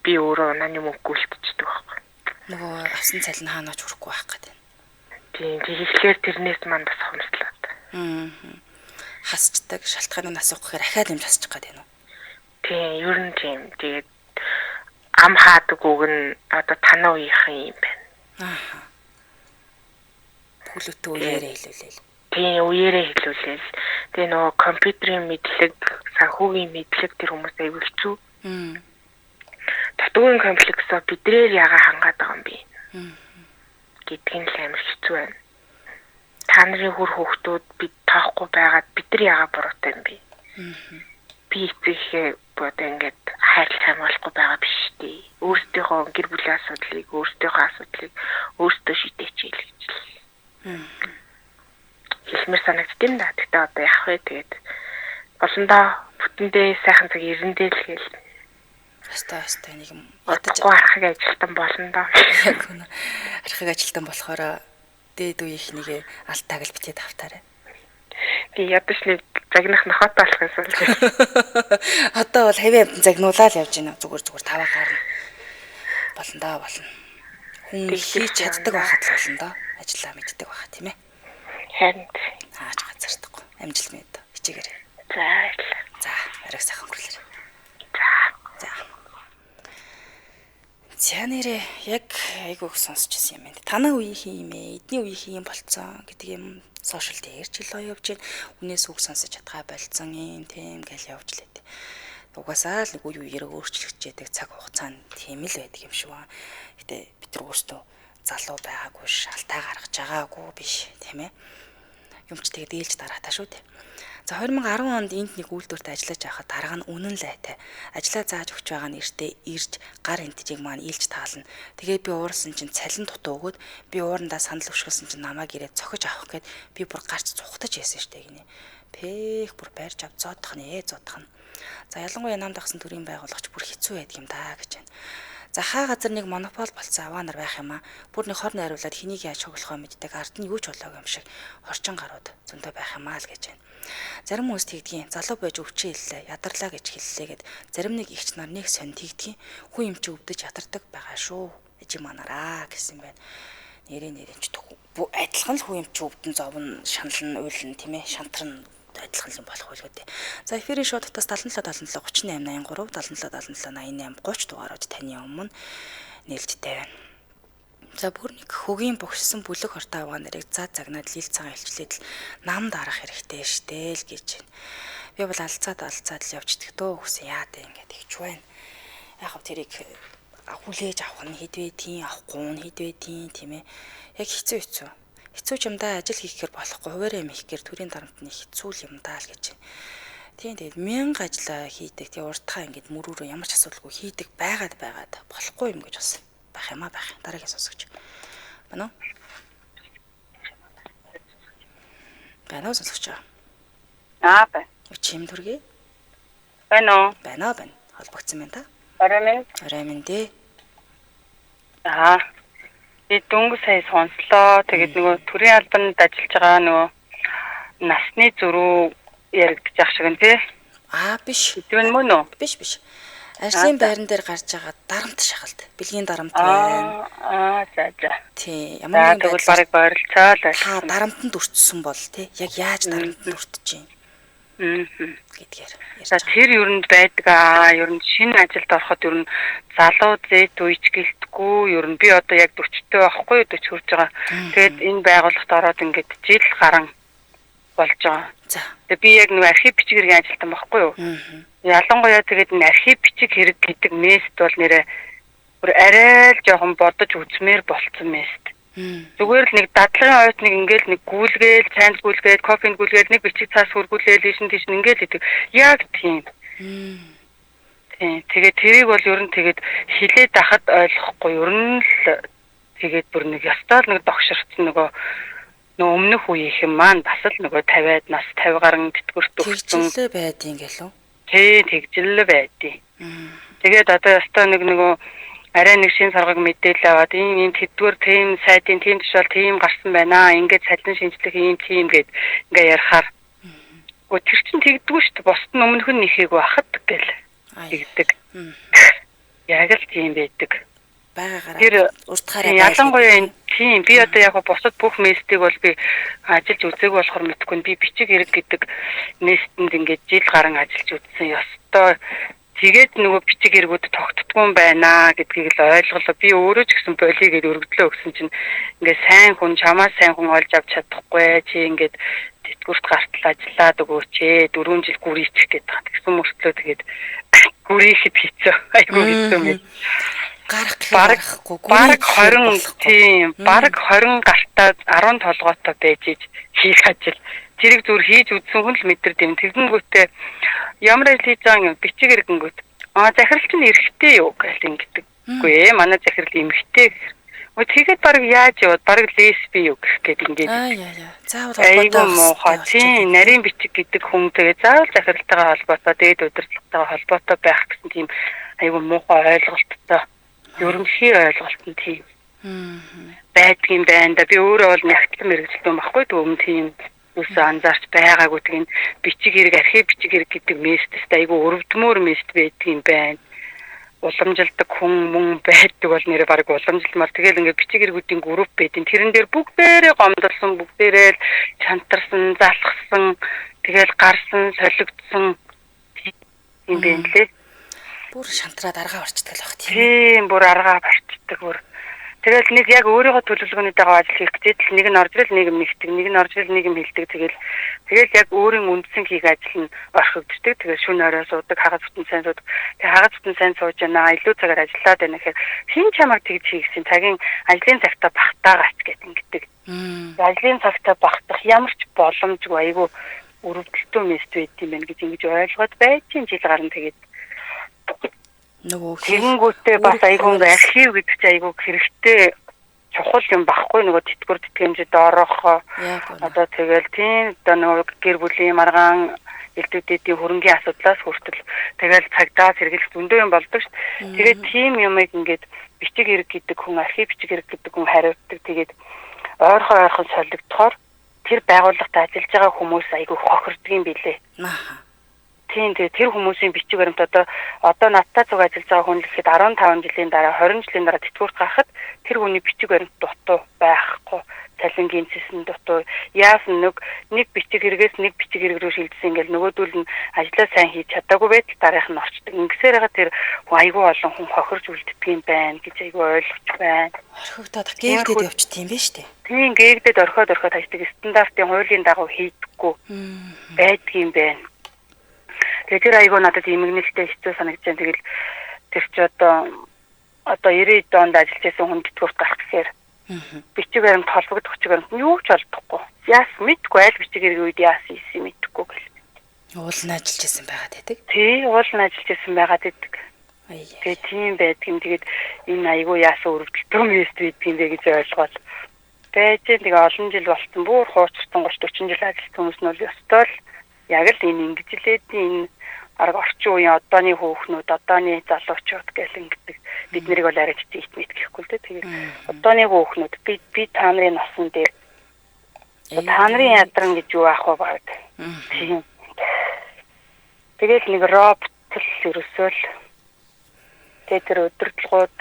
би өөрөө наны мөнгө үлдчихдэг байхгүй. Нөгөө авсан цалин хаанаач хүрэхгүй байх гэдэг. Тийм тэгэхээр тэрнээс мань бас хомслоод. Хасчдаг шалтгааныг асуух гэхээр ахаад юм хасчих гээд байна уу? Тийм ер нь тийм. Тэгээд ам хаадаг үг нь одоо танаа үеийнхэн юм байна. Бүлэтөө үеэрээ хэлүүлээл. Тийм үеэрээ хэлүүлээл. Тэгээ нөгөө компьютерийн мэдлэг, санхүүгийн мэдлэг тэр хүмүүс аягүй хэцүү. Татварын комплексоо бидрээр яга хангаад байгаа юм би. Гэдг нь л амар хэцүү байна. Та нарын хүр хүүхдүүд бид тоохгүй байгаад бид нар яга буруутай юм бэ? Би эцэгхээ бодоо ингээд хайрлах хамгаалахгүй байгаа биш дээ. Өөрсдийнхөө гэр бүлийн асуудлыг өөрсдөө шийдээч гэж л. Хэлмэр санагдтiin да. Тэгтээ одоо яах вэ? Тэгээд болондоо бүтэндээ сайхан цаг ирэндээ л гээл. Аста нэг юм бодож архаг ажилтан болондоо. Яг үнэ. Архаг ажилтан болохоор дээд үеийнхнийг алт тагл битээ тавтаарай. Би ядаж нэг загнах нохотой болох юмсан. Одоо бол хэвээ амтан загнуулаад явж байна. Зүгээр таваа гарна. Болно. Хүн хийж чаддаг байхад л болно доо. Ажиллаа мэддэг байхаа тийм ээ. Харин хаач газардахгүй. Амжилт мэд. Хичээгээрэй. За, арай сайхан өнгөрлөөр. За. За нэрээ яг айгуух сонсчихсан юм байна. Танаа үеийнхэн юм ээ, эдний үеийнхэн юм болцсон гэдэг юм сошиал дээр ч л явж байна. Үнээс үг сонсож чадгаа болцсон юм тийм гэж явж лээд. Угаасаа л нэг үеэрээ өөрчлөгдөж яадаг цаг хугацаанд тийм л байдаг юм шиг байна. Гэтэ бид нар өөрсдөө залуу байгаагүй шалтаа гаргаж байгаагүй биш тийм ээ. Юмч тэгээд ээлж дараатаа шүү дээ. За 2010 онд энд нэг үйлдвэрт ажиллаж байхад дарга нь үнэн лайтай ажиллаа зааж өгч байгаа нэртэй ирж гар энтжийг маань илж таална. Тэгээд би уурсан чинь цалин дутуу өгөөд би уурандаа санал өвшгөлсөн чинь намайг ирээд цохиж авах гээд би бүр гарч цухтаж яасан штэ гинэ. Пэх бүр байрч ав зоодох нь зоодох нь. За ялангуяа намд агсан төрийн байгуулагч бүр хэцүү байдаг юм даа гэж байна. За хаа газар нэг монопол болцсон аваа нар байх юм аа. Бүр нэг хор найруулад хэнийг яаж хоглохоо мэддэг ард нь юу ч болоогүй юм шиг хорчин гарууд зөндөө байх юм аа л гэж байна. Зарим хүмүүс тэгдгийн залуу байж өвчөө хэллээ, ядарлаа гэж хэллээгээд зарим нэг ихч нар нэг сонь тэгдгийн хүн юм чи өвдөж ядардаг байгаа шүү. Эжи манараа гэсэн байна. Нэрээ ч адилхан л хүн юм чи өвдөн зовн шаналн уйлн тийм ээ шантарн адилхан юм болох байлгүй дээ. За эфирийн шоудтаас 77 77 38 83 77 77 88 30 дугаарууд таны өмнө нээлттэй байна. За бүр нэг хөгийн богшсон бүлэг хортой аваа нарыг заа загнаад лил цагаан илчлээд л нам дарах хэрэгтэй штэ л гэж байна. Би бол алцаад л явждаг дөө хүсэн яа дээ ингээд ихч байна. Яг хөө тэрийг хүлээж авах нь хэдвэ тийм авахгүй нь хэдвэ тийм ээ. Яг хэцүү. Хэцүү ч юм да ажил хийхээр болохгүй хуваарь юм хийхээр төрийн дарамтны хэцүү юм даа л гэж. Тийм тэгээд 1000 ажлаа хийдэг. Тэгээ урдхаа ингээд мөрөөрөө ямар ч асуудалгүй хийдэг байгаад болохгүй юм гэж бас байх юм аа байх. Дараагийн сонсогч. Байна уу? Байна уу сонсогч? Байна. Чим төргий? Байна уу? Байна. Холбогдсон байна та? Орой минь дээ. Би дөнгөж сая сонслоо. Тэгээд нөгөө төрийн албанд ажиллаж байгаа нөгөө насны зөрүү яригдчих ах шиг нэ. Биш. Тэгвэл мөн үү? Биш. Ажлын байран дээр гарч байгаа дарамт шахалт. Бэлгийн дарамт байна. За. Тий. Ямар нэгэн тэгвэл барыг ойролцоо л. Та дарамтанд өртсөн бол тий. Яг яаж дарамтанд өртөж юм? Гэдгээр. За тэр юунд байдаг ер нь шинэ ажилд ороход ер нь залуу зэт үеч гэлтгүй ер нь би одоо яг 40-тэй байхгүй 40 хүрж байгаа. Тэгээд энэ байгууллагт ороод ингээд жил гарan болж байгаа. За. Тэгээд би яг нэг архив бичиг хэргийн ажилтан байхгүй юу? Ялангуяа тэгээд энэ архив бичиг хэрэг гэдэг мест бол нэрээ бүр арай л жоохон бодож үзмээр болцсон мест. Зүгээр л нэг дадлагын ойд нэг ингээл нэг гүйлгээл, цайнд гүйлгээл, кофенд гүйлгээл, нэг бичиг цаас хөргүүлээл, ийшин тийш ингээл идэг. Яг тийм. Тэгээд тэрийг бол ер нь тэгээд хилээд ахад ойлгохгүй ер нь л тэгээд бүр нэг ястаал нэг догширцсан нөгөө өмнөх үеийнхэн маань бас л нөгөө 50-аад нас 50 гаруй тэтгэврт өгсөн. Тэгжлээ байдیں۔ Гэлөө. Тэгжлээ байдیں۔ Тэгээд одоо ястаа нөгөө арай нэг шин саргаг мэдээлэл аваад энэ тэдгээр тийм сайтын тийм тушаал тийм гарсан байна. Ингээд цалин шинжлэх тийм гээд ингээ ярихаар тэр чинь тэгдэггүй шүү дээ. Босд нь өмнөх нь нэхээгүй ахад гэл тэгдэг. Яг л тийм байдаг. Байгаагаараа уртгаараа ялангуяа энэ тийм би одоо яг босод бүх местийг бол би ажиллаж үзээгүй болохоор мэдгүй. Би бичиг хэрэг гэдэг местэнд ингээд жил гарan ажиллаж үзсэн. Ёстой тэгээд нөгөө бичиг хэрэгүүд тогтдгүй юм байна гэдгийг л ойлголоо. Би өөрөө ч гэсэн болигээд өргөдлөө өгсөн чинь ингээ сайн хүн чамаас сайн хүн олж авч чадахгүй. Чи ингээд тэтгэврт гартал ажиллаад өгөөч ээ. 4 жил гүрийчих гэдэг. Тэгсэн мөртлөө тэгээд гүрийхэд хийцээ. Айгуу хийцээ мэд. Гарахгүй. Бараг 20 тийм. Бараг 20 гартаа 10 толгойтой байж хийх ажил. Тэрийг зүгээр хийж үзсэн хүн л мэдэрдэм. Тэгнэгүүтээ ямар ажил хийж байгаа юм бичиг хэрэгэнгүүт. Захирал чинь эрэгтэй юу гэж ингэдэггүй ээ. Манай захирал эмэгтэй. Тэгээд баг яаж яваад баг лесби юу гэх гээд ингээд. Заавал холбоотой. Тийм нарийн бичиг гэдэг хүн тэгээд заавал захиралтайгаа холбоотой, дээд удирдлагатайгаа холбоотой байх гэсэн тийм айгүй муухай ойлголттой. Ерөнхий ойлголт нь тийм. Байдгийн байна да. Би өөрөө бол нягтлан мэрэгчлэн байхгүй дүүм тийм. Үсээ анзаарч байгаагүй тийм бичиг хэрэг архив бичиг хэрэг гэдэг местэс айгүй өрөвдмөр мест байдаг юм байна. Уламжилдаг хүн мөн байдаг бол нэрээ баг уламжилмаар тэгэл ингээд бичиг хэрэгүүдийн групп байдیں۔ Тэрэн дээр бүгдээрээ гомдолсон, бүгдээрээ чантарсан, залхсан, тэгэл гарсан, солигдсон юм байна лээ. Бүр шантраад аргаа орчдөг л баг тийм. Бүр аргаа барьцдаг бүр. Тэгэл нэг яг өөрийнхөө төлөвлөгөөнийтэйгээ ажил хийх гэтэл нэг нь орж ирэл нэг юм нэгтгэг, нэг нь орж ирэл нэг юм хэлдэг. Тэгэл яг өөрийн үндсэн хийх ажил нь орхигддаг. Тэгэл шөнө орой суудаг, хагас бүтэн сайн суудаг. Тэгээ хагас бүтэн сайн сууж байна. Илүү цагаар ажиллаад байна гэхээр хин чамайг тэгж хийгсэн. Цагийн ажлын цагтаа багтаагаач гэдэг ингэдэг. Ажлын цагтаа багтах ямар ч боломжгүй айгүй өрөвдөлтөө мэст байд юм байна гэж ингэж ойлгоод байцын жил гарна тэгээд нөгөө тэгэнгүүтээ бас айгүй архив гэдэг чинь айгүй хэрэгтэй чухал юм багхгүй нөгөө тэтгэр тэтгэмжид орох одоо тэгэл тийм одоо нөгөө гэр бүлийн маргаан элдвэдийн хөрөнгийн асуудлаас хүртэл тэгэл цагдаа сэргийлэх зөндөө юм болдог шүү дээ. Тэгээд тийм юмыг ингээд бичиг хэрэг гэдэг хүн архив бичиг хэрэг гэдэг хүн хариуцдаг. Тэгээд ойрхон солигдохоор тэр байгууллагт ажиллаж байгаа хүмүүс айгүй хохирдог юм билээ. Тийм тэр хүмүүсийн бичиг баримт одоо надтай зүг ажиллаж байгаа хүн л ихэд 15 жилийн дараа 20 жилийн дараа тэтгэврт гарахад тэр хүний бичиг баримт дутуу байхгүй. Цалингийн зэсэн дутуу. Яасан нэг бичиг хэрэгээс нэг бичиг хэрэг рүү шилжсэн ингээл нөгөөдөл нь ажлаа сайн хийж чадаагүй байтал дараах нь орчдөг. Ингэсээр байгаа тэр айгүй олон хүн хохирж үлддэг юм байна гэж айгүй ойлгож байна. Орхигдоод гээгдээд явчихд юм байна шүү дээ. Тийм гээгдээд орхиод хайдаг стандартын хуулийн дагуу хийдэггүй байдаг юм байна. Тэгээд тэр айгүй надад имэгнэлтэй хэцүү санагдаж байна. Тэгэл тэр чи одоо 90 онд ажиллаж байсан хүн тэтгэврт гарах гэхээр бичиг баримт холбогдох бичиг баримт юу ч олдохгүй. Яас мэдгүй айл бичиг хэрэг үед яас ийсэн мэдгүй гэл. Уул нь ажиллаж байсан байгаад байдаг. Тий, уул нь ажиллаж байсан байгаад байдаг. Тэгээд тийм байдаг юм. Тэгээд энэ айгүй яасан өрөвдөлтөө мэст байдаг юм бэ гэж ойлгоод байж тэгээ олон жил болсон бүр хуучрсан 30 40 жил ажилласан хүмүүс нь бол ёстой л яг л энэ ингэж лээд энэ арга орчин үеийн одооны хүүхнүүд, одооны залуучууд гэл ингэдэг. Бид нарыг бол арай ч ийт мэд гэхгүй л дээ. Тэгээд одооны хүүхнүүд би та нарын насан дээр та нарын ядран гэж юу аах вэ баг. Тийм. Тэгээд нэг робот л ерөөсөө л тэр өдөртлгүүд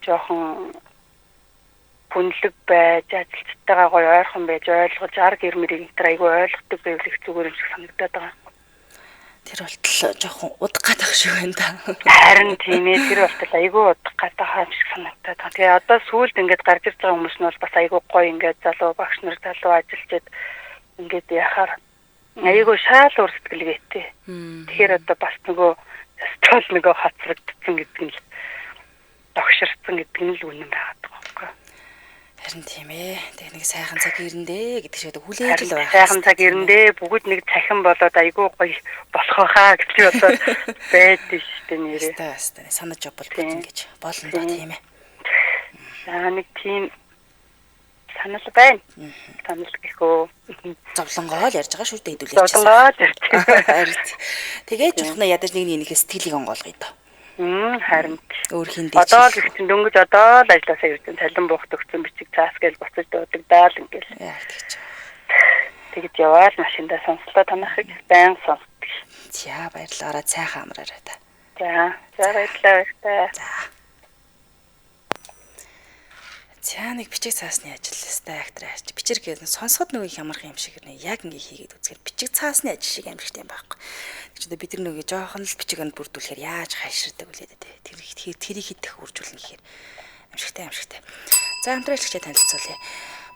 жоохон хүнлэг байж ажилчтайгаа гоё ойрхон байж ойлгож арга ирмэрийг тэр айгүй ойлгодог байвал их зүгээр юм шиг санагдаад байгаа. Тэр болтол жоохон удах гадах шиг байна да. Харин тийм ээ тэр болтол айгүй удах гадах юм шиг санагдаад байгаа. Тэгээ одоо сүүлд ингээд гарч ирж байгаа хүмүүс нь бол бас айгүй гоё ингээд залуу багш нар залуу ажилчид ингээд яхаар айгүй шаал үрсэтгэлгээтэй. Тэгэхээр одоо бас нөгөө стол нөгөө хацрагдсан гэдэг нь л догширсан гэдэг нь л үнэн байгаа байхгүй. Харин тийм ээ. Тэг нэг сайхан цаг ирэндээ гэдэг шиг хүлээж л байх. Сайхан цаг ирэндээ бүгд нэг цахин болоод айгүй гоё болох байхаа гэж бодоод байдаг шүү дээ нэрээ. Хэвээ санаж явбал ингэж болно да тийм ээ. За нэг тийм санал байна. Санал гэхөө зовлонгоо л ярьж байгаа шүү дээ хэдүүлээч. Зовлонгоо ярьж. Тэгээд жухна ядаж нэг стилийг онгоолгоё доо. Харин өөр хиндээ. Одоо л ихсэн дөнгөж одоо л ажилласаа ирсэн цалин буухт өгсөн бичиг цаас гээл буцаж дуудагдаа л ингээл. Яа тэгч. Тэгж яваад машиндаа сонслоо танахыг байн сонсдог. За баярлалаа цайхан амраарай та. За баярлалаа. За. За нэг бичиг цаасны ажил өстэй актер аач. Бичиг гэсэн сонсоход нөгөө хямрах юм шиг нэ яг ингэ хийгээд үзэхээр бичиг цаасны ажил шиг амжилттай юм байхгүй. Тэгчээ бид нар нөгөө жоохон л бичиг анд бүрдүүлэхээр яаж хайширдаг үлээд тэ. Тэрийг хийх үржүүлнэ гэхээр амжилттай. За хамтраалагчтай танилцуулъя.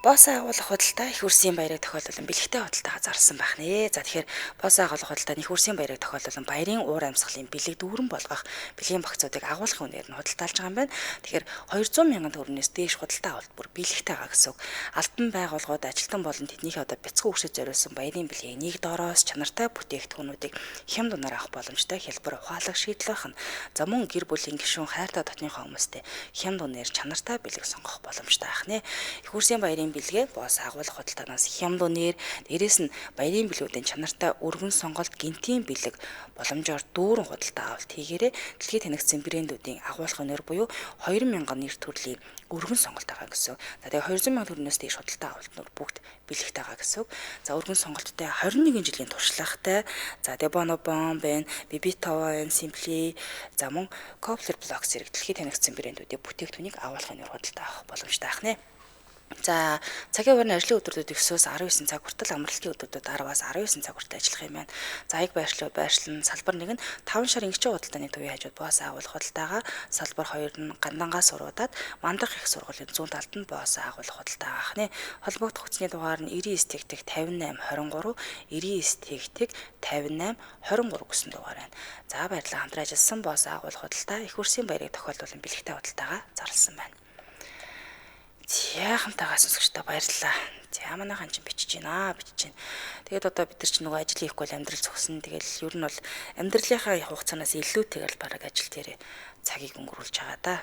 Босс агуулгах худалдаа их үрсийн баярыг тохиолдуулан бэлэгтэй худалдаага зарласан байх нэ. За тэгэхээр босс агуулгах худалдаа их үрсийн баярыг тохиолдуулан баярын уур амьсгалын бэлэг дүүрэн болгох бэлгийн багцуудыг агуулгахын үнээр нь худалдаалж байгаа юм байна. Тэгэхээр 200 мянган төгрөгнөөс дээш худалдаа авалт бүр бэлэгтэй байгаа гэсэн үг. Албан байгууллагууд ажилтан болон тэднийхээ одоо бяцхан өгшөж зориулсан баярын бэлгийг нэг доороос чанартай бүтээгдэхүүнүүдийг хямд унаар авах боломжтой хялбар ухаалаг шийдэл байх нь. За мөн гэр бүлийн гишүүн хайртай дотныхоо хүмүүстэй хямд унаар чанартай бэлэг сонгох боломжтой байх нэ. Их үрсийн баярын бэлгээ босс агуулгах худалдаанаас хямд үнээр дээрээс нь баярын бэлгүүдийн чанартай өргөн сонголт гинтийн бэлэг боломжоор дүүрэн худалдаа авалт хийгээрээ дэлхийд танигдсан брэндүүдийн агуулгах үнээр буюу 2000 нэр төрлийн өргөн сонголт байгаа гэсэн. За тэгээ 200 мянган төгрөгнөөс дээш худалдаа авалтнууд бүгд бэлэгтэй байгаа гэсэн. За өргөн сонголттой 21 жилийн туршлагатай. За тэгээ Bonobon байна, BB5 Simply, за мөн Cobbler Blocks зэрэг дэлхийд танигдсан брэндүүдийн бүтээгдэхүүнийг агуулгах үнээр худалдаа авах боломжтой байх нэ. За цагийн хугацааны ажлын өдрүүд 9-өөс 19 цаг хүртэл амралтын өдрүүдэд 10-аас 19 цаг хүртэл ажиллах юм байна. За аяг байршлан салбар 1 нь 5 шар ингэчийн худалдааны төвийн хажууд босс агуулгах худалдаага, салбар 2 нь Гандангаас сургуудад мандах их сургуулийн зүүн талд нь босс агуулгах худалдаа авах нэ. Холбогдох хүчний дугаар нь 99 тэгтэг 58 23 99 тэгтэг 58 23 гэсэн дугаар байна. За баярлалаа хамтран ажилласан босс агуулгах худалдаа их үрсийн баярыг тохиолдуулан бэлэгтэй худалдаагаа зарласан байна. Яахантайгаа сонсогчдоо баярлалаа. За манайхан ч бичиж байна. Тэгээд одоо бид нар ч нөгөө ажил хийхгүй л амьдрал зогсно. Тэгэл ер нь бол амьдралынхаа хугацаанаас илүүтэйгээр бараг ажил дээр цагийг өнгөрүүлж байгаа да.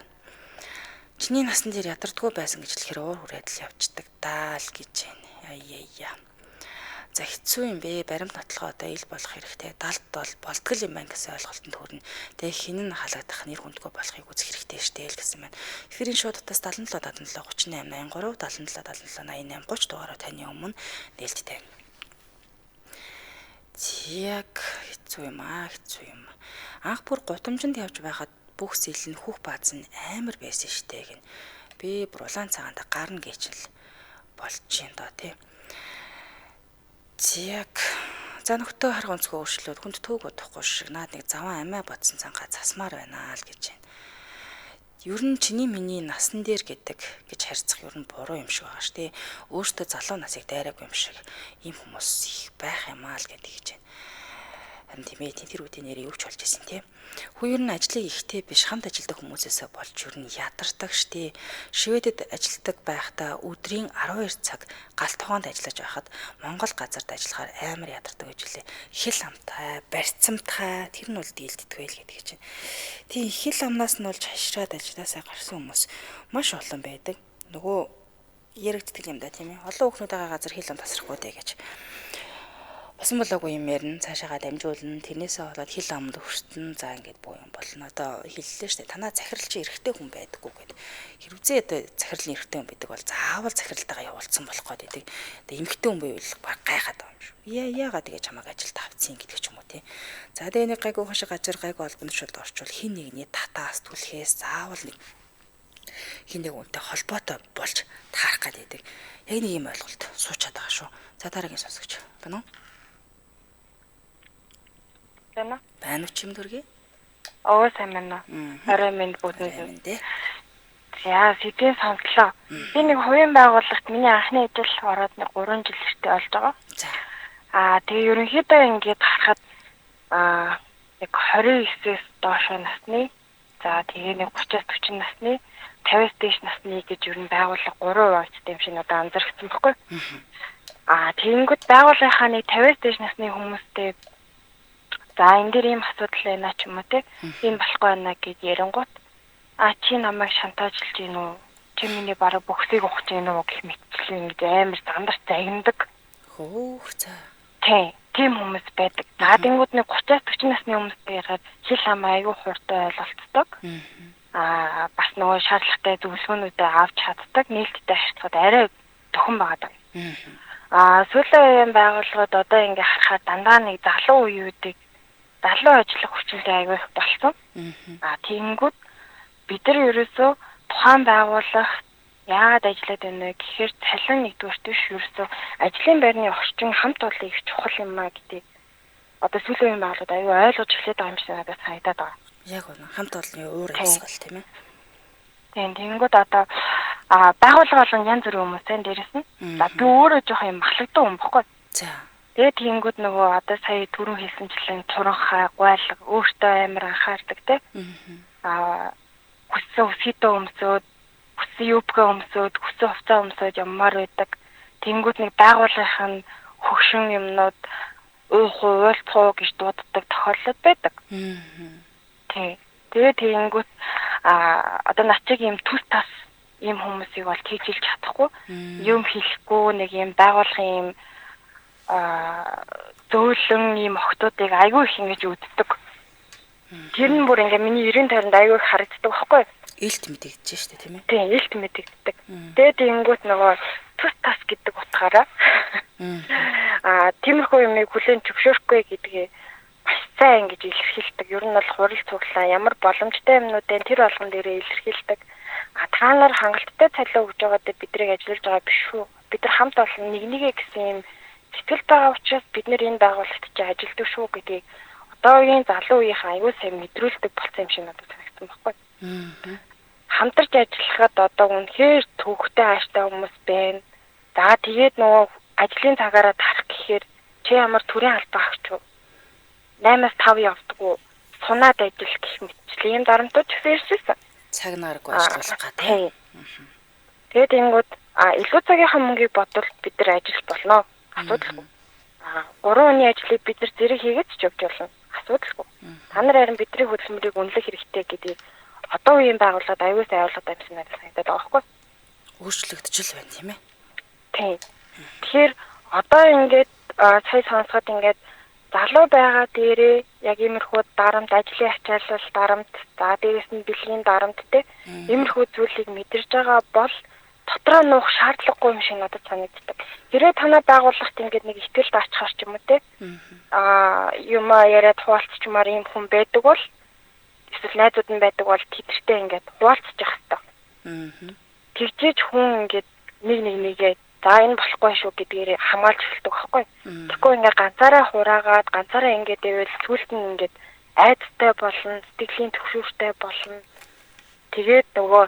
Чиний насны дээр ядардгүй байсан гэж хэлэхээр уур хүрээд л явцдаг даа л гэж байна. Яа. За хэцүү юм бэ? Баримт нотлохоо одоо ил болох хэрэгтэй. Далд бол болтгол юм байна гэсэн ойлголтод хүрнэ. Тэгээ хинэн халагдах нэр хүндгүй болохыг үзэх хэрэгтэй штэ л гэсэн байна. Эфирийн шуудтаас 77 77 38 83 77 77 88 30 дугаараа таны өмнө нээлттэй. Яг хэцүү юм. Анх бүр гудамжинд явж байхад бүх зээл нь хүүх бааз нь амар байсан штэ гин. Би бүр улаан цагаанд гарна гэж л болж юм доо тий. За нөхдөө харга онцгой өөрчлөөд хүнд төөг удахгүй шиг наад нэг заван амиа бодсон цангаа засмаар байна л гэж байна. Ер нь чиний миний насан дээр гэдэг гэж харьцах ер нь буруу юм шиг байгаа ш тий. Өөртөө залуу насыг дайраагүй юм шиг ийм хүмүүс их байх юм аа л гэдэг гэж байна. Харин тийм ээ тэр үеийн нэр юу ч болж исэн тий. Хүү ер нь ажлыг ихтэй биш хамт ажилладаг хүмүүсээсээ болж ер нь ядардаг штэ. Шведэд ажилладаг байхдаа өдрийн 12 цаг галт тухайд ажиллаж байхад Монгол газарт ажиллахаар амар ядардаг гэж хэлээ. Хэл амтай, барьцамтай тэр нь бол дийлддэг байл гэдэг чинь. Тийм хэл амнаас нь болж хашраад ажилласаа гарсан хүмүүс маш олон байдаг. Нөгөө яригддаг юм да тийм ээ. Олон хүүхнүүдийн газар хэл ам тасрахгүй дээ гэж. Басан болоогүй юм ярина, цаашаагаа дамжуулна, тэрнээсээ болоод хэл амд өртөн за ингээд буу юм болно. Одоо хэллээ штэ. Танаа захирал чи эрэгтэй хүн байдаггүй гэдэг. Хэрвээ одоо захирлын эрэгтэй хүн байдаг бол заавал захиралтайгаа явуулсан болох гээд байдаг. Одоо эмэгтэй хүн байвал баг гайхаад байгаа юм шүү. Яагаад тэгээ чамайг ажилд авцсан гэдэг ч юм уу тий. За тэгээ нэг гайгүй хашиг газар гайгүй албанд шууд орчвол хин нэгний татаас түлхээс заавал нэг хин нэг үнтэй холбоотой болж таарах гээд байдаг. Яг нэг юм ойлголт суучаад байгаа шүү. За дараагийн сонсогч байна уу? Байна уу чим дүргээ? Сайн байна. Орой минь бүгд дээ. За сэдвийн сонслоо. Би нэг хувийн байгууллагт миний анхны ажил ороод нэг 3 жил эртээ болж байгаа. За. Тэгээ ерөнхийдөө ингээд харахад яг 29-ээс доош насны за тэгээ нэг 30-аас 40 насны 50-аас дээш насны гэж ер нь байгууллага 3 хувьцтай юм шиг надад анзаарчихсан байхгүй. Тэгэнгүүт байгууллагынхаа нэг 50-аас дээш насны хүмүүстэй за энэ дэр ийм асуудал байна ч юм уу те ийм болохгүй байна гэж ярингуут чи намайг шантаажлж гин үү чи миний бараг бөхсийг ухаж гин үү гэх мэтчлэн ингэж амар зандар загнадаг хөөх за тийм хүмүүс байдаг. За тэнгууд нэг 30-аас 40 насны хүмүүстэй ярихад хэл ам аягүй хурдан ойлголцдог. Бас нөгөө шаардлагатай зөвлөгөөнүүдээ авч чаддаг, нээлттэй харьцахад арай төхөн байгаа. Сүүлийн үеийн байгууллагууд одоо ингээ харахад дандаа нэг залуу үеүүдийг залуу ажиллах хүчтэй аягүй их болсон. Тэгэнгүүт бид нар ерөөсөө тухайн байгууллага яагаад ажиллаад байна вэ гэхээр цалин нэгдүгээрт биш ерөөсөө ажлын байрны орчин хамт олон их чухал юм аа гэдэг. Одоо сүүлийн үеийн байгууллагууд аягүй ойлгож эхлэдэг байгаа юм шиг надад санагдаад байгаа. Яг үнэ хамт олонны уур амьсгал тийм ээ. Тэгэнгүүт одоо байгууллага болон янз бүрийн хүмүүс энэ дээрээс нь за би өөрөө жоох юм махлагдсан хүн бохгүй. За тэгээд тэгэнгүүт нөгөө одоо сая түрүүн хэлсэнчлэн туранхай гуайлга өөртөө амар анхаардаг те. Хүссэн өсгийдөө өмсөөд хүссэн юбка өмсөөд хүссэн хувцас өмсөөд яммаар байдаг. Тэнгүүд нэг байгууллагынх нь хөгшин юмнууд уйлцоо гэж дууддаг тохиолдол байдаг. Тэгээд тэнгүүд одоо начиг юм төс тас ийм хүмүүсийг бол тийжилж чадахгүй. Юм хэлэхгүй нэг юм байгууллагын юм зөөлөн ийм охтуудыг айгүй их ингэж үддэг. Тэр нь бүр ингээ миний 90 тойронд айгүй их харагддаг байхгүй юу? Илт мэдэгдэж штэ тийм ээ. Тийм, илт мэдэгддэг. Тэгээд тэнгүүт нөгөө төс тас гэдэг утгаараа тиймэрхүү юмыг хүлээн зөвшөөрөхгүй гэдгээ маш сайн ингэж илэрхийлдэг. Ер нь бол хурал цуглаа ямар боломжтой юмнуудын тэр болгон дээрээ илэрхийлдэг. Та нар хангалттай цалин өгж байгаадаа биднийг ажиллаж байгаа биш үү? Бид нар хамт олон нэгнийгээ гэсэн юм сэтгэл байгаа учраас бид нар энэ байгууллагт чи ажилддаг шүү гэдгийг одоогийн залуу үеийнхэн аягүй сайн мэдрүүлдэг болсон юм шиг надад санагдсан байхгүй. Хамтарч ажиллахад одоо үнэхээр төвхтэй ааштай хүмүүс байна. За тэгээд нөгөө ажлын цагаараа тарах гэхээр чи ямар төрийн албаа агч юу? 8-аас 5 явдаг уу? Сунаад ажил гэх мэтчлээ. Ийм дарамтууд ч ирсэн. Цаг наргүй ажиллах гэдэг. Тэгээд ингүүд илүү цагийнхаа мөнгийг бодвол бид нар ажиллах болно. Асуудалгүй. 3 өдрийн ажлыг бид нар зэрэг хийгээд ч явж болно. Асуудалгүй. Та нар харин бидний хөдөлмөрийг үнэлэх хэрэгтэй гэдгийг одоо үеийн байгууллагад аюул сайн ойлгоод байсан надад санагдаад байгаа байхгүй. Өөрчлөгдөж байна тийм ээ. Тийм. Тэгэхээр одоо ингээд сая сонсоход ингээд залуу байгаа дээрээ яг иймэрхүү дарамт, ажлын ачаалал дарамт, за дээрээс нь бэлгийн дарамт те иймэрхүү зүйлийг мэдэрж байгаа бол дотроо нуух шаардлагагүй юм шиг надад санагддаг. Хэрвээ танай байгууллагт ингээд нэг ихтэл даачхаар ч юм уу те юм яриад хуваалцчмаар юм хүн байдаг бол эсвэл найзууд нь байдаг бол тэдэртэй ингээд хуваалцчих хэвээр. Тэгжээж хүн ингээд нэгээ за энэ болохгүй шүү гэдгээр хамгаалж эхэлдэг байхгүй. Тэгэхгүй ингээд ганцаараа хураагаад ганцаараа ингээд ивэл сүулт нь ингээд айдтай болно, сэтгэлийн төвшөөртэй болно. Тэгээд нөгөө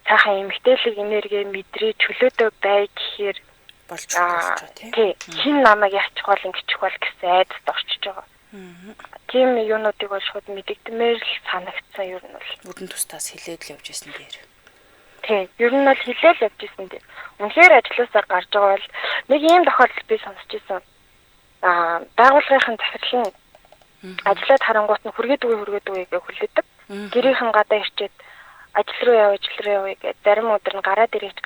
цаахан эмгтээлэг энерги мэдрээ чөлөөтэй бай гэхээр болж байгаа тийм. Хин намайг яачих бол ингэчих бол гэсэн айдад орчиж байгаа. Тийм юунуудыг бол шууд мэдэгдмээр л санагдсан ер нь бол. Бүрэн тустаас хилээд л явж исэн дээр. Тийм. Ер нь бол хилээл явж исэн дээр. Үнэхээр ажилласаа гарч байгаа бол нэг ийм тохиолдол би сонсч ирсэн. Байгууллагын захирлын ажиллаад харангуут нь хүргээд үгүй гэж хүлээдэг. Гэрийнхэн гадаа ирчээд ажил руу яв гэдэг зарим өдөр нь гараад ирээч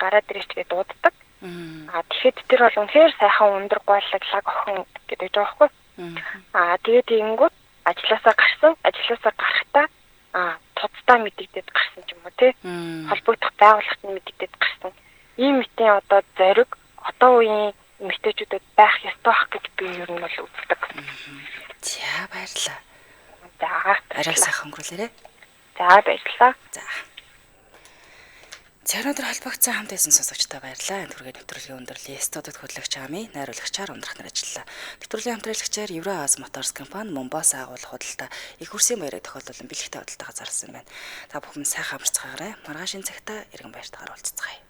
гэж дууддаг. Тэгэхэд тэр бол үнэхээр сайхан өндөр гуйлаглаг охин гэдэг байгаа байхгүй. Тэгээд ингүүт ажилласаа гарахтаа тоцтой мэдэгдээд гарсан ч юм уу тий. Холбогдох байгууллагт нь мэдэгдээд гарсан. Ийм мэтийн одоо зориг одоо үеийн эмэгтэйчүүдэд байх ёстой байх гэж би ер нь бол үздэг. За баярлалаа. За арай сайхан өнгөрүүлээрэ. За баярлалаа. За. Өнөөдөр холбогдсон хамт байсан сонсогчдоо баярлалаа. Түргээ нэвтрүүлгийн өндөрлөлийн студид хөтлөгч Ами, найруулагчаар ундрах нар ажиллалаа. Нэвтрүүлгийн хамтрагчаар Евроаз Моторс компани Момбаса агуулгах худалдаа их хурсын баярыг тохиолдуулан бэлэгтэй худалдаага зарсан байна. Та бүхэн сайхан амарцгаарай. Маргааш энэ цагта иргэн баяртайгаар уулзцгаая.